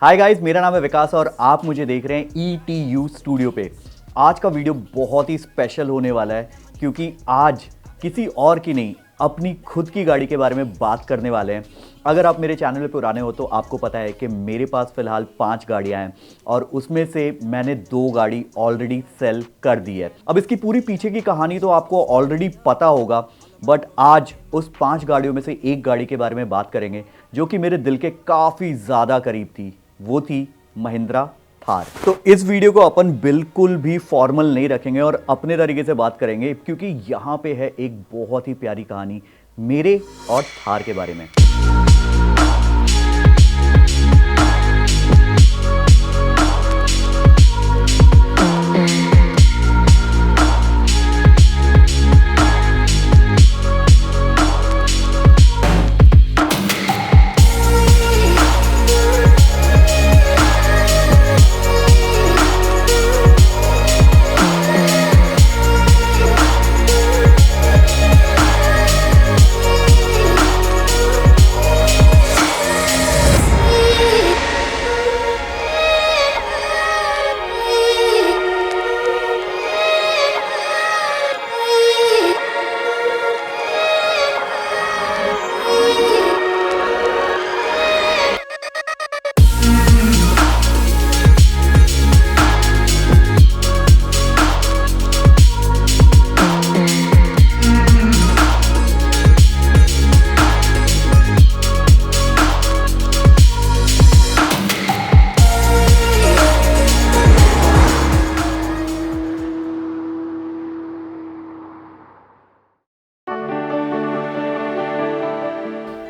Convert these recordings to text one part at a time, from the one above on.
Hi guys, मेरा नाम है विकास और आप मुझे देख रहे हैं ETU स्टूडियो पे। आज का वीडियो बहुत ही स्पेशल होने वाला है क्योंकि आज किसी और की नहीं, अपनी खुद की गाड़ी के बारे में बात करने वाले हैं। अगर आप मेरे चैनल पे पुराने हो तो आपको पता है कि मेरे पास फ़िलहाल 5 गाड़ियां हैं और उसमें से मैंने 2 गाड़ी ऑलरेडी सेल कर दी है। अब इसकी पूरी पीछे की कहानी तो आपको ऑलरेडी पता होगा, बट आज उस 5 गाड़ियों में से एक गाड़ी के बारे में बात करेंगे जो कि मेरे दिल के काफ़ी ज़्यादा करीब थी। वो थी महिंद्रा थार। तो इस वीडियो को अपन बिल्कुल भी फॉर्मल नहीं रखेंगे और अपने तरीके से बात करेंगे क्योंकि यहाँ पे है एक बहुत ही प्यारी कहानी मेरे और थार के बारे में।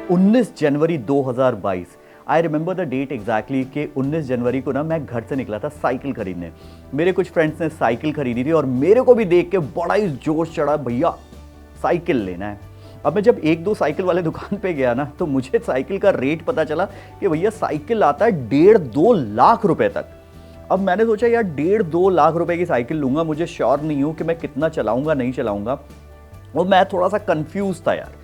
19 जनवरी 2022। I remember the date exactly कि 19 जनवरी को ना मैं घर से निकला था साइकिल खरीदने। मेरे कुछ फ्रेंड्स ने साइकिल खरीदी थी और मेरे को भी देख के बड़ा ही जोश चढ़ा, भैया साइकिल लेना है। अब मैं जब 1-2 साइकिल वाले दुकान पे गया ना तो मुझे साइकिल का रेट पता चला कि भैया साइकिल आता है 1.5-2 लाख रुपए तक। अब मैंने सोचा यार 1.5-2 लाख रुपए की साइकिल लूंगा, मुझे श्योर नहीं हूं कि मैं कितना चलाऊंगा नहीं चलाऊंगा, और मैं थोड़ा सा कंफ्यूज था यार।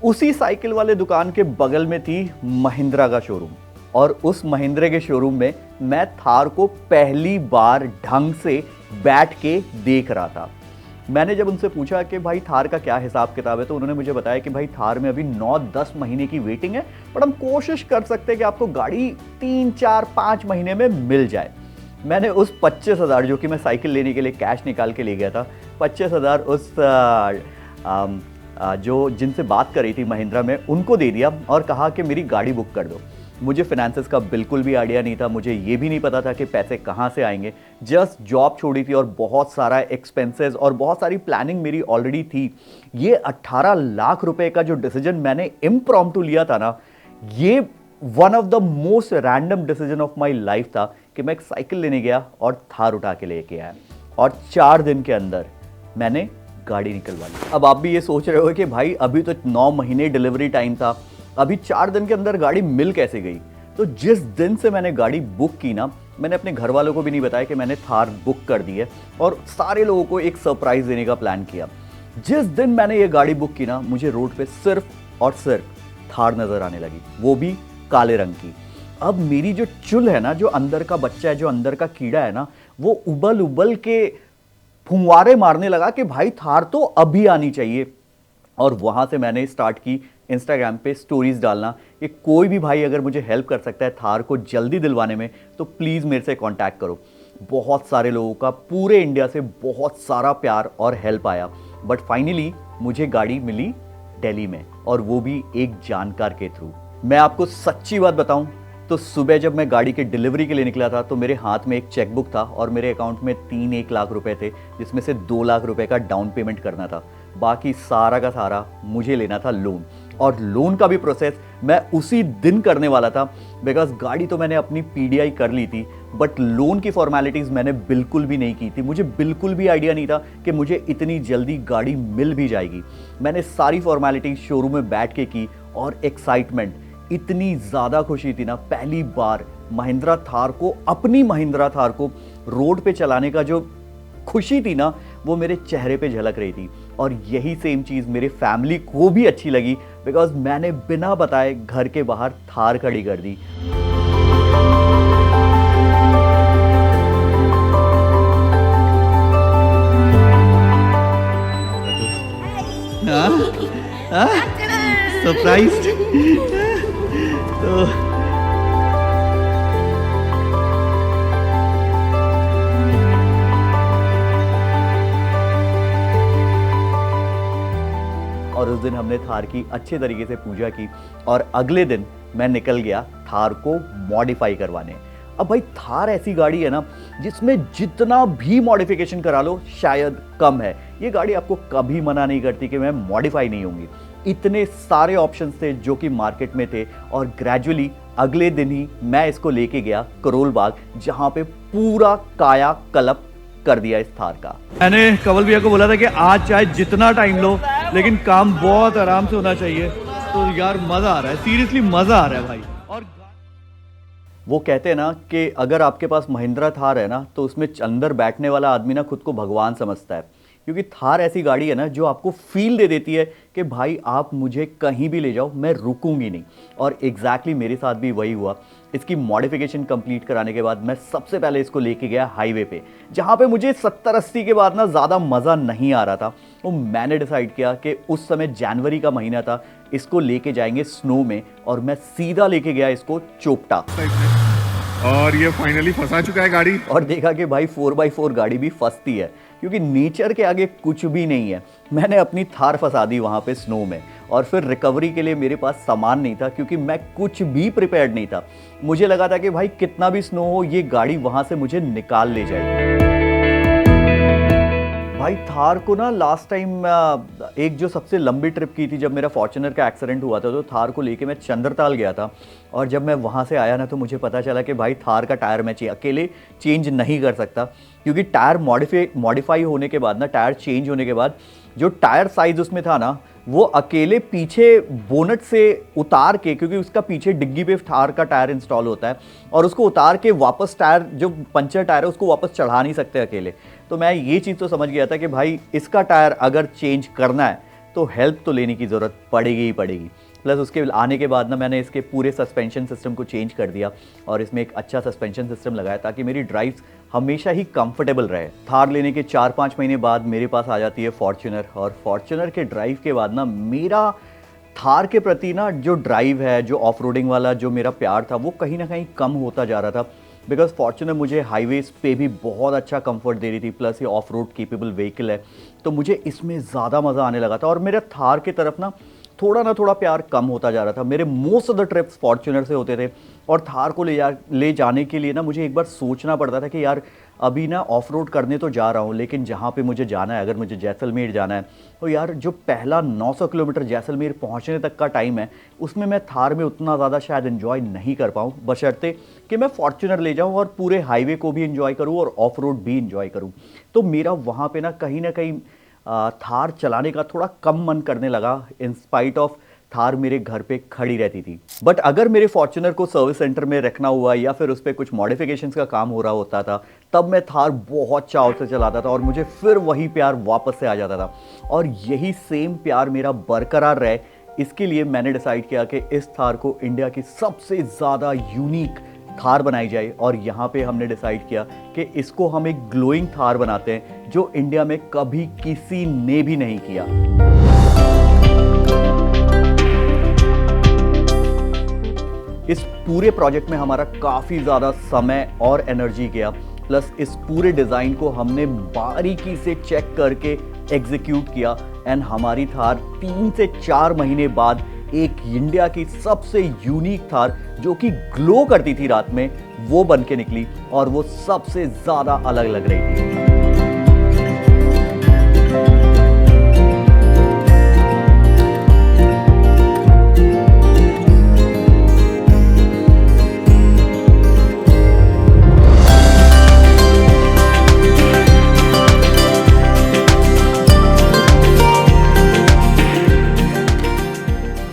उसी साइकिल वाले दुकान के बगल में थी महिंद्रा का शोरूम और उस महिंद्रा के शोरूम में मैं थार को पहली बार ढंग से बैठ के देख रहा था। मैंने जब उनसे पूछा कि भाई थार का क्या हिसाब किताब है तो उन्होंने मुझे बताया कि भाई थार में अभी 9-10 महीने की वेटिंग है, बट हम कोशिश कर सकते हैं कि आपको गाड़ी 3-4-5 महीने में मिल जाए। मैंने उस 25,000 जो कि मैं साइकिल लेने के लिए कैश निकाल के ले गया था, 25,000 उस जो जिनसे बात कर रही थी महिंद्रा में उनको दे दिया और कहा कि मेरी गाड़ी बुक कर दो। मुझे फाइनेंसेस का बिल्कुल भी आइडिया नहीं था, मुझे ये भी नहीं पता था कि पैसे कहाँ से आएंगे। जस्ट जॉब छोड़ी थी और बहुत सारा एक्सपेंसेस और बहुत सारी प्लानिंग मेरी ऑलरेडी थी। ये 18 लाख रुपए का जो डिसीजन मैंने इम्प्रॉम्प्टू लिया था ना, ये one of the most random decision of my life था कि मैं एक साइकिल लेने गया और थार उठा के लेके आया और 4 दिन के अंदर मैंने गाड़ी निकलवा ली। अब आप भी ये सोच रहे हो कि भाई अभी तो 9 महीने डिलीवरी टाइम था, अभी 4 दिन के अंदर गाड़ी मिल कैसे गई। तो जिस दिन से मैंने गाड़ी बुक की ना, मैंने अपने घर वालों को भी नहीं बताया कि मैंने थार बुक कर दी है और सारे लोगों को एक सरप्राइज देने का प्लान किया। जिस दिन मैंने ये गाड़ी बुक की ना, मुझे रोड पे सिर्फ और सिर्फ थार नजर आने लगी, वो भी काले रंग की। अब मेरी जो चुल है ना, जो अंदर का बच्चा है, जो अंदर का कीड़ा है ना, वो उबल उबल के फुंवारे मारने लगा कि भाई थार तो अभी आनी चाहिए। और वहां से मैंने स्टार्ट की इंस्टाग्राम पे स्टोरीज डालना कि कोई भी भाई अगर मुझे हेल्प कर सकता है थार को जल्दी दिलवाने में तो प्लीज़ मेरे से कांटेक्ट करो। बहुत सारे लोगों का पूरे इंडिया से बहुत सारा प्यार और हेल्प आया, बट फाइनली मुझे गाड़ी मिली दिल्ली में, और वो भी एक जानकार के थ्रू। मैं आपको सच्ची बात बताऊं तो सुबह जब मैं गाड़ी के डिलीवरी के लिए निकला था तो मेरे हाथ में एक चेकबुक था और मेरे अकाउंट में 3-1 लाख रुपए थे, जिसमें से 2 लाख रुपए का डाउन पेमेंट करना था। बाकी सारा का सारा मुझे लेना था लोन, और लोन का भी प्रोसेस मैं उसी दिन करने वाला था बिकॉज गाड़ी तो मैंने अपनी PDI कर ली थी, बट लोन की फॉर्मेलिटीज़ मैंने बिल्कुल भी नहीं की थी। मुझे बिल्कुल भी आइडिया नहीं था कि मुझे इतनी जल्दी गाड़ी मिल भी जाएगी। मैंने सारी फॉर्मेलिटीज़ शोरूम में बैठ के की और एक्साइटमेंट, इतनी ज़्यादा खुशी थी ना, पहली बार महिंद्रा थार को, अपनी महिंद्रा थार को रोड पे चलाने का जो खुशी थी ना, वो मेरे चेहरे पे झलक रही थी। और यही सेम चीज़ मेरे फैमिली को भी अच्छी लगी बिकॉज मैंने बिना बताए घर के बाहर थार खड़ी कर दी। सरप्राइज्ड। तो और उस दिन हमने थार की अच्छे तरीके से पूजा की और अगले दिन मैं निकल गया थार को मॉडिफाई करवाने। अब भाई थार ऐसी गाड़ी है ना जिसमें जितना भी मॉडिफिकेशन करा लो शायद कम है। ये गाड़ी आपको कभी मना नहीं करती कि मैं मॉडिफाई नहीं होंगी। इतने सारे ऑप्शंस थे जो कि मार्केट में थे और ग्रेजुअली अगले दिन ही मैं इसको लेके गया करोल बाग, जहां पे पूरा काया कल्प कर दिया इस थार का। मैंने कंवल भैया को बोला था कि आज चाहे जितना टाइम लो लेकिन काम बहुत आराम से होना चाहिए। तो यार मजा आ रहा है, सीरियसली मजा आ रहा है भाई। और वो कहते हैं ना कि अगर आपके पास महिंद्रा थार है ना तो उसमें अंदर बैठने वाला आदमी ना खुद को भगवान समझता है, क्योंकि थार ऐसी गाड़ी है ना जो आपको फील दे देती है कि भाई आप मुझे कहीं भी ले जाओ, मैं रुकूंगी नहीं। और एग्जैक्टली मेरे साथ भी वही हुआ। इसकी मॉडिफिकेशन कंप्लीट कराने के बाद मैं सबसे पहले इसको लेके गया हाईवे पे, जहाँ पे मुझे 70-80 के बाद ना ज़्यादा मज़ा नहीं आ रहा था। तो मैंने डिसाइड किया कि उस समय जनवरी का महीना था, इसको लेके जाएंगे स्नो में, और मैं सीधा लेके गया इसको चोपटा। और ये फाइनली फंसा चुका है गाड़ी। और देखा कि भाई 4x4 गाड़ी भी फंसती है, क्योंकि नेचर के आगे कुछ भी नहीं है। मैंने अपनी थार फंसा दी वहाँ पे स्नो में, और फिर रिकवरी के लिए मेरे पास सामान नहीं था, क्योंकि मैं कुछ भी प्रिपेयर्ड नहीं था। मुझे लगा था कि भाई कितना भी स्नो हो ये गाड़ी वहाँ से मुझे निकाल ले जाएगी। भाई थार को ना लास्ट टाइम एक जो सबसे लंबी ट्रिप की थी, जब मेरा फॉर्च्यूनर का एक्सीडेंट हुआ था, तो थार को लेके मैं चंद्रताल गया था। और जब मैं वहाँ से आया ना तो मुझे पता चला कि भाई थार का टायर मैं अकेले चेंज नहीं कर सकता, क्योंकि टायर मॉडिफाई होने के बाद ना, टायर चेंज होने के बाद जो टायर साइज़ उसमें था ना, वो अकेले पीछे बोनट से उतार के, क्योंकि उसका पीछे डिग्गी पे थार का टायर इंस्टॉल होता है, और उसको उतार के वापस टायर, जो पंचर टायर है, उसको वापस चढ़ा नहीं सकते अकेले। तो मैं ये चीज़ तो समझ गया था कि भाई इसका टायर अगर चेंज करना है तो हेल्प तो लेने की ज़रूरत पड़ेगी ही पड़ेगी। प्लस उसके आने के बाद ना मैंने इसके पूरे सस्पेंशन सिस्टम को चेंज कर दिया और इसमें एक अच्छा सस्पेंशन सिस्टम लगाया, ताकि मेरी ड्राइव्स हमेशा ही कंफर्टेबल रहे। थार लेने के 4-5 महीने बाद मेरे पास आ जाती है फॉर्च्यूनर, और फॉर्च्यूनर के ड्राइव के बाद ना मेरा थार के प्रति ना जो ड्राइव है, जो ऑफ रोडिंग वाला जो मेरा प्यार था, वो कहीं ना कहीं कम होता जा रहा था। बिकॉज फॉर्च्यूनर मुझे हाईवेज पे भी बहुत अच्छा कंफर्ट दे रही थी, प्लस ये ऑफ रोड केपेबल व्हीकल है, तो मुझे इसमें ज़्यादा मज़ा आने लगा था। और मेरा थार की तरफ ना थोड़ा प्यार कम होता जा रहा था। मेरे most of the trips Fortuner से होते थे, और थार को ले जाने के लिए ना मुझे एक बार सोचना पड़ता था कि यार अभी ना ऑफ रोड करने तो जा रहा हूँ, लेकिन जहाँ पे मुझे जाना है, अगर मुझे जैसलमेर जाना है, तो यार जो पहला 900 किलोमीटर जैसलमेर पहुँचने तक का टाइम है, उसमें मैं थार में उतना ज़्यादा शायद इन्जॉय नहीं कर पाऊँ, बशर्ते कि मैं फॉर्च्यूनर ले जाऊँ और पूरे हाईवे को भी इन्जॉय करूँ और ऑफ रोड भी इन्जॉय करूँ। तो मेरा वहाँ पर ना कहीं थार चलाने का थोड़ा कम मन करने लगा, इन स्पाइट ऑफ थार मेरे घर पे खड़ी रहती थी। बट अगर मेरे फॉर्च्यूनर को सर्विस सेंटर में रखना हुआ या फिर उस पर कुछ मॉडिफिकेशंस का काम हो रहा होता था, तब मैं थार बहुत चाव से चलाता था और मुझे फिर वही प्यार वापस से आ जाता था। और यही सेम प्यार मेरा बरकरार रहे, इसके लिए मैंने डिसाइड किया कि इस थार को इंडिया की सबसे ज़्यादा यूनिक थार बनाई जाए। और यहाँ पे हमने डिसाइड किया कि इसको हम एक ग्लोइंग थार बनाते हैं, जो इंडिया में कभी किसी ने भी नहीं किया। इस पूरे प्रोजेक्ट में हमारा काफ़ी ज़्यादा समय और एनर्जी गया, प्लस इस पूरे डिज़ाइन को हमने बारीकी से चेक करके एग्जीक्यूट किया, एंड हमारी थार 3 से 4 महीने बाद एक इंडिया की सबसे यूनिक थार, जो कि ग्लो करती थी रात में, वो बन के निकली, और वो सबसे ज़्यादा अलग लग रही थी।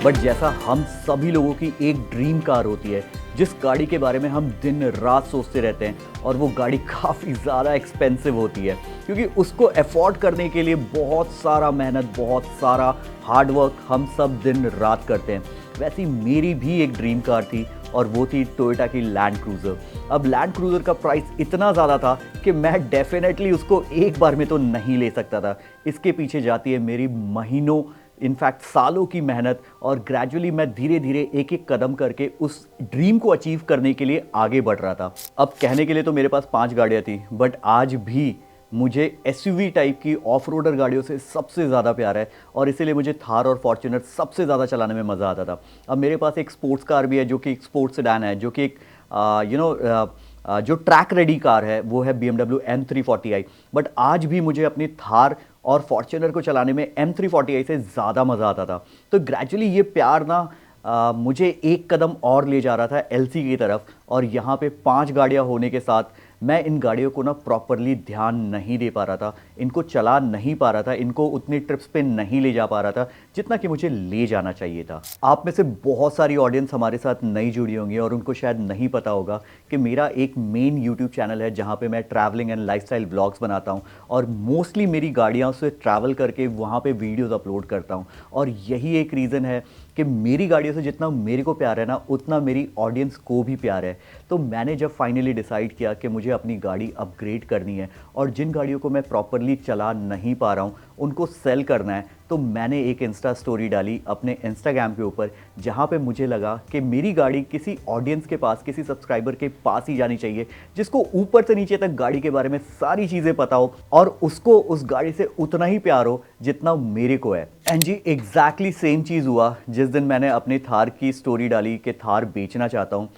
बट जैसा हम सभी लोगों की एक ड्रीम कार होती है, जिस गाड़ी के बारे में हम दिन रात सोचते रहते हैं, और वो गाड़ी काफ़ी ज़्यादा एक्सपेंसिव होती है, क्योंकि उसको अफोर्ड करने के लिए बहुत सारा मेहनत, बहुत सारा हार्ड वर्क हम सब दिन रात करते हैं। वैसी मेरी भी एक ड्रीम कार थी, और वो थी टोयोटा की लैंड क्रूज़र। अब लैंड क्रूज़र का प्राइस इतना ज़्यादा था कि मैं डेफिनेटली उसको एक बार में तो नहीं ले सकता था। इसके पीछे जाती है मेरी महीनों इनफैक्ट सालों की मेहनत और ग्रेजुअली मैं धीरे धीरे एक एक कदम करके उस ड्रीम को अचीव करने के लिए आगे बढ़ रहा था। अब कहने के लिए तो मेरे पास 5 गाड़ियाँ थी, बट आज भी मुझे एसयूवी टाइप की ऑफ रोडर गाड़ियों से सबसे ज़्यादा प्यार है और इसीलिए मुझे थार और फॉर्च्यूनर सबसे ज़्यादा चलाने में मज़ा आता था। अब मेरे पास एक स्पोर्ट्स कार भी है जो कि एक स्पोर्ट्स सेडान है, जो कि एक जो ट्रैक रेडी कार है वो है BMW M340i। बट आज भी मुझे अपनी थार और फॉर्च्यूनर को चलाने में M340i से ज़्यादा मज़ा आता था। तो ग्रेजुअली ये प्यार ना मुझे एक कदम और ले जा रहा था LC की तरफ, और यहाँ पे 5 गाड़ियाँ होने के साथ मैं इन गाड़ियों को ना प्रॉपरली ध्यान नहीं दे पा रहा था, इनको चला नहीं पा रहा था, इनको उतनी ट्रिप्स पे नहीं ले जा पा रहा था जितना कि मुझे ले जाना चाहिए था। आप में से बहुत सारी ऑडियंस हमारे साथ नई जुड़ी होंगी और उनको शायद नहीं पता होगा कि मेरा एक मेन यूट्यूब चैनल है जहाँ पे मैं ट्रैवलिंग एंड लाइफस्टाइल व्लॉग्स बनाता हूँ और मोस्टली मेरी गाड़ियों से ट्रैवल करके वहाँ पे वीडियोस अपलोड करता हूँ। और यही एक रीज़न है कि मेरी गाड़ियों से जितना मेरे को प्यार है ना, उतना मेरी ऑडियंस को भी प्यार है। तो मैंने जब फाइनली डिसाइड किया कि मुझे अपनी गाड़ी अपग्रेड करनी है और जिन गाड़ियों को मैं प्रॉपरली चला नहीं पा रहा हूँ उनको सेल करना है, तो मैंने एक इंस्टा स्टोरी डाली अपने इंस्टाग्राम के ऊपर, जहाँ पे मुझे लगा कि मेरी गाड़ी किसी ऑडियंस के पास, किसी सब्सक्राइबर के पास ही जानी चाहिए जिसको ऊपर से नीचे तक गाड़ी के बारे में सारी चीज़ें पता हो और उसको उस गाड़ी से उतना ही प्यार हो जितना मेरे को है। एंड जी एग्जैक्टली सेम चीज़ हुआ जिस दिन मैंने अपनी थार की स्टोरी डाली कि थार बेचना चाहता हूँ।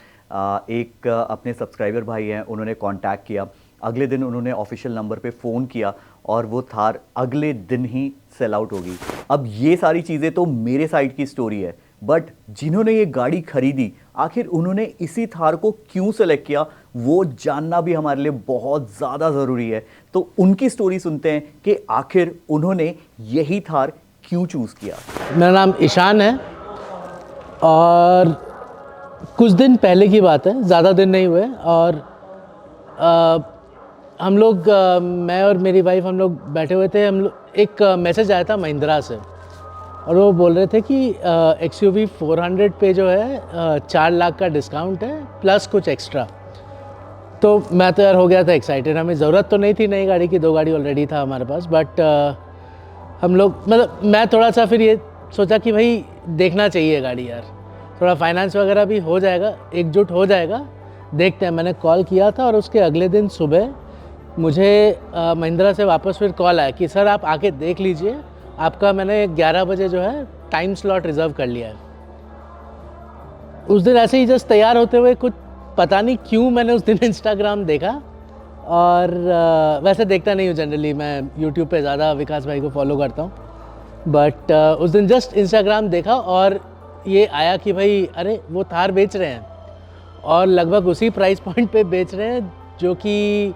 एक अपने सब्सक्राइबर भाई हैं, उन्होंने कांटेक्ट किया, अगले दिन उन्होंने ऑफिशियल नंबर पे फ़ोन किया और वो थार अगले दिन ही सेल आउट हो गई। अब ये सारी चीज़ें तो मेरे साइड की स्टोरी है, बट जिन्होंने ये गाड़ी खरीदी आखिर उन्होंने इसी थार को क्यों सेलेक्ट किया वो जानना भी हमारे लिए बहुत ज़्यादा ज़रूरी है। तो उनकी स्टोरी सुनते हैं कि आखिर उन्होंने यही थार क्यों चूज़ किया। मेरा नाम ईशान है और कुछ दिन पहले की बात है, ज़्यादा दिन नहीं हुए, और हम लोग मैं और मेरी वाइफ हम लोग बैठे हुए थे। हम लोग एक मैसेज आया था महिंद्रा से और वो बोल रहे थे कि XUV 400 पे जो है 4 लाख का डिस्काउंट है प्लस कुछ एक्स्ट्रा। तो मैं तो यार हो गया था एक्साइटेड। हमें ज़रूरत तो नहीं थी नई गाड़ी की, 2 गाड़ी ऑलरेडी था हमारे पास, बट हम लोग मतलब मैं थोड़ा सा फिर ये सोचा कि भाई देखना चाहिए गाड़ी यार, थोड़ा फाइनेंस वगैरह भी हो जाएगा, एकजुट हो जाएगा, देखते हैं। मैंने कॉल किया था और उसके अगले दिन सुबह मुझे महिंद्रा से वापस फिर कॉल आया कि सर आप आके देख लीजिए, आपका मैंने 11 बजे जो है टाइम स्लॉट रिज़र्व कर लिया है। उस दिन ऐसे ही जस्ट तैयार होते हुए कुछ पता नहीं क्यों मैंने उस दिन इंस्टाग्राम देखा, और वैसे देखता नहीं हूँ जनरली, मैं यूट्यूब पे ज़्यादा विकास भाई को फॉलो करता हूँ, बट उस दिन जस्ट इंस्टाग्राम देखा और ये आया कि भाई अरे वो थार बेच रहे हैं और लगभग उसी प्राइस पॉइंट पे बेच रहे हैं जो कि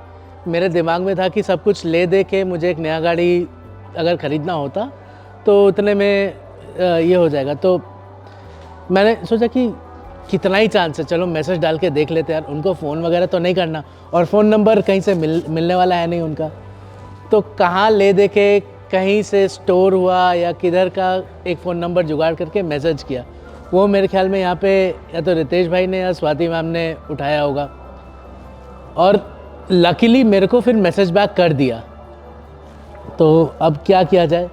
मेरे दिमाग में था कि सब कुछ ले दे के मुझे एक नया गाड़ी अगर ख़रीदना होता तो उतने में ये हो जाएगा। तो मैंने सोचा कि कितना ही चांस है, चलो मैसेज डाल के देख लेते हैं यार। उनको फ़ोन वगैरह तो नहीं करना और फ़ोन नंबर कहीं से मिलने वाला है नहीं उनका, तो कहाँ ले दे के कहीं से स्टोर हुआ या किधर का एक फ़ोन नंबर जुगाड़ करके मैसेज किया। वो मेरे ख्याल में यहाँ पे या तो रितेश भाई ने या स्वाति मैम ने उठाया होगा, और लकीली मेरे को फिर मैसेज बैक कर दिया। तो अब क्या किया जाए,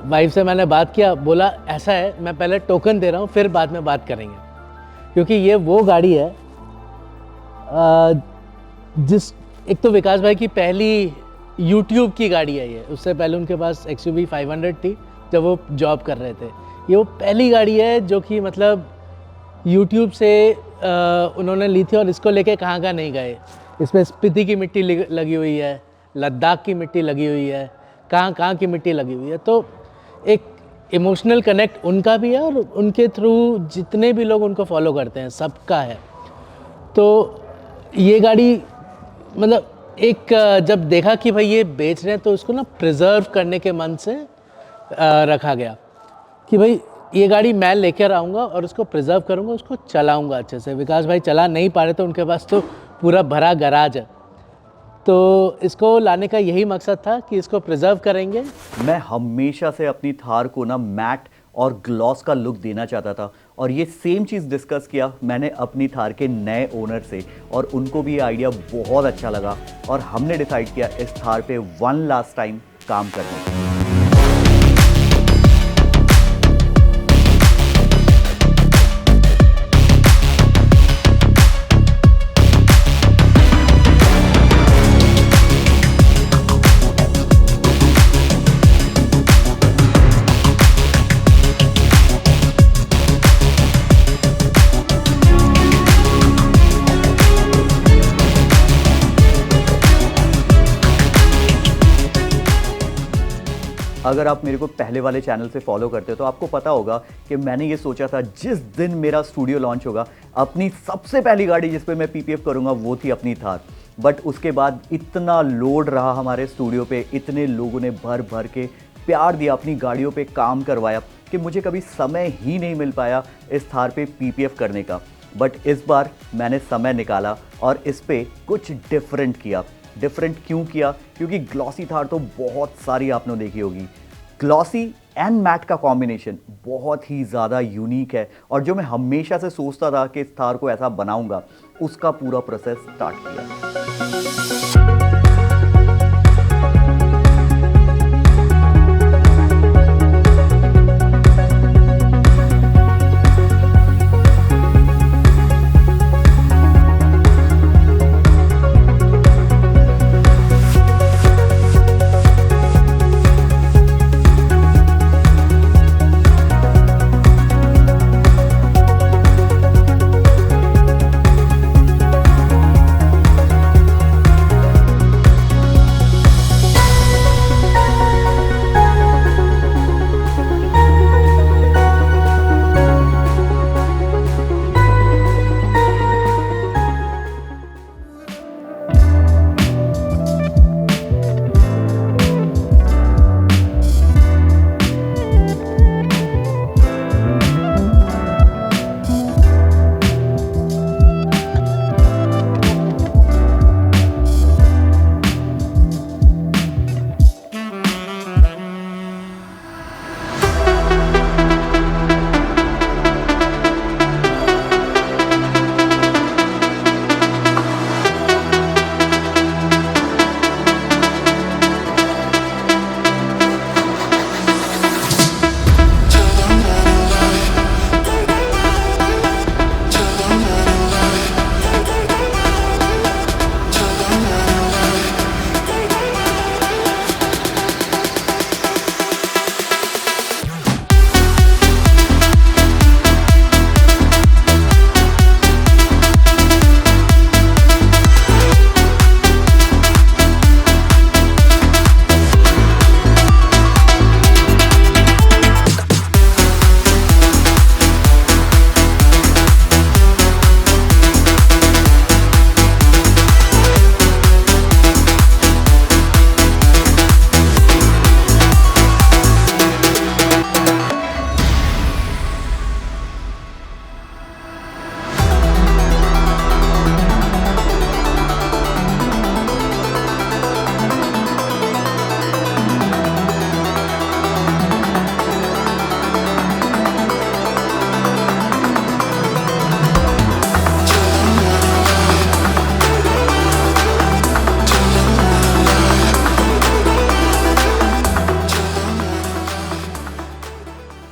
वाइफ से मैंने बात किया, बोला ऐसा है मैं पहले टोकन दे रहा हूँ फिर बाद में बात करेंगे, क्योंकि ये वो गाड़ी है जिस एक तो विकास भाई की पहली YouTube की गाड़ी है ये। उससे पहले उनके पास XUV 500 थी जब वो जॉब कर रहे थे। ये वो पहली गाड़ी है जो कि मतलब YouTube से उन्होंने ली थी और इसको लेके कहाँ कहाँ नहीं गए। इसमें स्पीति की मिट्टी लगी हुई है, लद्दाख की मिट्टी लगी हुई है, कहाँ कहाँ की मिट्टी लगी हुई है। तो एक इमोशनल कनेक्ट उनका भी है और उनके थ्रू जितने भी लोग उनको फॉलो करते हैं सबका है। तो ये गाड़ी मतलब एक जब देखा कि भाई ये बेच रहे हैं तो उसको ना प्रिजर्व करने के मन से रखा गया कि भाई ये गाड़ी मैं लेकर आऊँगा और उसको प्रिजर्व करूँगा, उसको चलाऊँगा अच्छे से। विकास भाई चला नहीं पा रहे, तो उनके पास तो पूरा भरा गराज है, तो इसको लाने का यही मकसद था कि इसको प्रिजर्व करेंगे। मैं हमेशा से अपनी थार को ना मैट और ग्लॉस का लुक देना चाहता था, और ये सेम चीज़ डिस्कस किया मैंने अपनी थार के नए ओनर से, और उनको भी ये आइडिया बहुत अच्छा लगा और हमने डिसाइड किया इस थार पे वन लास्ट टाइम काम करने। अगर आप मेरे को पहले वाले चैनल से फॉलो करते हो तो आपको पता होगा कि मैंने ये सोचा था जिस दिन मेरा स्टूडियो लॉन्च होगा अपनी सबसे पहली गाड़ी जिस पे मैं पीपीएफ करूँगा वो थी अपनी थार। बट उसके बाद इतना लोड रहा हमारे स्टूडियो पे, इतने लोगों ने भर भर के प्यार दिया, अपनी गाड़ियों पे काम करवाया कि मुझे कभी समय ही नहीं मिल पाया इस थार पे पीपीएफ करने का। बट इस बार मैंने समय निकाला और इस पे कुछ डिफरेंट किया। डिफरेंट क्यों किया? क्योंकि ग्लॉसी थार तो बहुत सारी आपने देखी होगी। ग्लॉसी एंड मैट का कॉम्बिनेशन बहुत ही ज़्यादा यूनिक है और जो मैं हमेशा से सोचता था कि इस थार को ऐसा बनाऊंगा, उसका पूरा प्रोसेस स्टार्ट किया।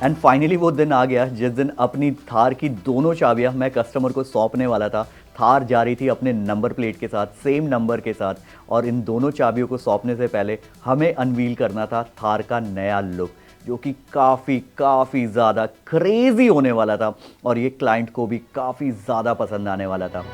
एंड फाइनली वो दिन आ गया जिस दिन अपनी थार की दोनों चाबियां मैं कस्टमर को सौंपने वाला था। थार जा रही थी अपने नंबर प्लेट के साथ, सेम नंबर के साथ, और इन दोनों चाबियों को सौंपने से पहले हमें अनवील करना था थार का नया लुक, जो कि काफ़ी ज़्यादा क्रेजी होने वाला था और ये क्लाइंट को भी काफ़ी ज़्यादा पसंद आने वाला था।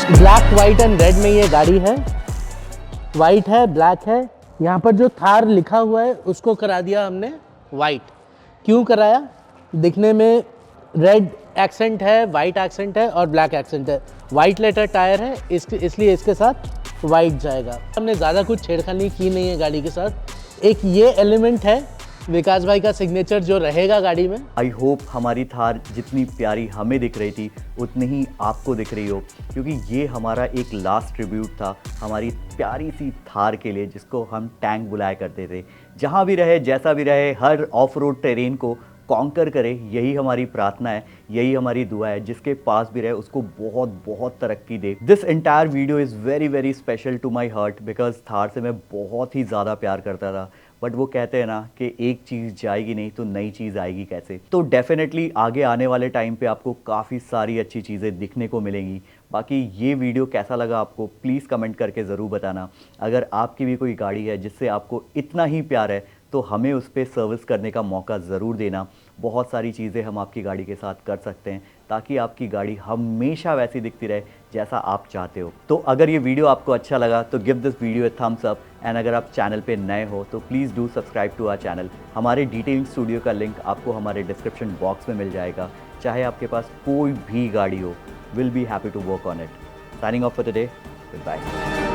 ब्लैक वाइट एंड रेड में ये गाड़ी है। वाइट है, ब्लैक है। यहाँ पर जो थार लिखा हुआ है उसको करा दिया हमने वाइट। क्यों कराया? दिखने में रेड एक्सेंट है, वाइट एक्सेंट है और ब्लैक एक्सेंट है। वाइट लेटर टायर है, इसलिए इसके साथ वाइट जाएगा। हमने ज़्यादा कुछ छेड़खानी की नहीं है गाड़ी के साथ। एक ये एलिमेंट है विकास भाई का सिग्नेचर जो रहेगा गाड़ी में। आई होप हमारी थार जितनी प्यारी हमें दिख रही थी उतनी ही आपको दिख रही हो, क्योंकि ये हमारा एक लास्ट ट्रिब्यूट था हमारी प्यारी सी थार के लिए, जिसको हम टैंक बुलाया करते थे। जहाँ भी रहे, जैसा भी रहे, हर ऑफ रोड टेरेन को कॉन्कर करे, यही हमारी प्रार्थना है, यही हमारी दुआ है। जिसके पास भी रहे उसको बहुत बहुत तरक्की दे। This entire video is very very special to my heart, because थार से मैं बहुत ही ज़्यादा प्यार करता था। बट वो कहते हैं ना कि एक चीज़ जाएगी नहीं तो नई चीज़ आएगी कैसे। तो डेफिनेटली आगे आने वाले टाइम पे आपको काफ़ी सारी अच्छी चीज़ें दिखने को मिलेंगी। बाकी ये वीडियो कैसा लगा आपको प्लीज़ कमेंट करके ज़रूर बताना। अगर आपकी भी कोई गाड़ी है जिससे आपको इतना ही प्यार है तो हमें उस पर सर्विस करने का मौका ज़रूर देना। बहुत सारी चीज़ें हम आपकी गाड़ी के साथ कर सकते हैं ताकि आपकी गाड़ी हमेशा वैसी दिखती रहे जैसा आप चाहते हो। तो अगर ये वीडियो आपको अच्छा लगा तो give this video a thumbs up, and अगर आप चैनल पे नए हो तो please do subscribe to our channel. हमारे डिटेलिंग स्टूडियो का लिंक आपको हमारे डिस्क्रिप्शन बॉक्स में मिल जाएगा। चाहे आपके पास कोई भी गाड़ी हो, will be happy to work on it. Signing off for today, good bye.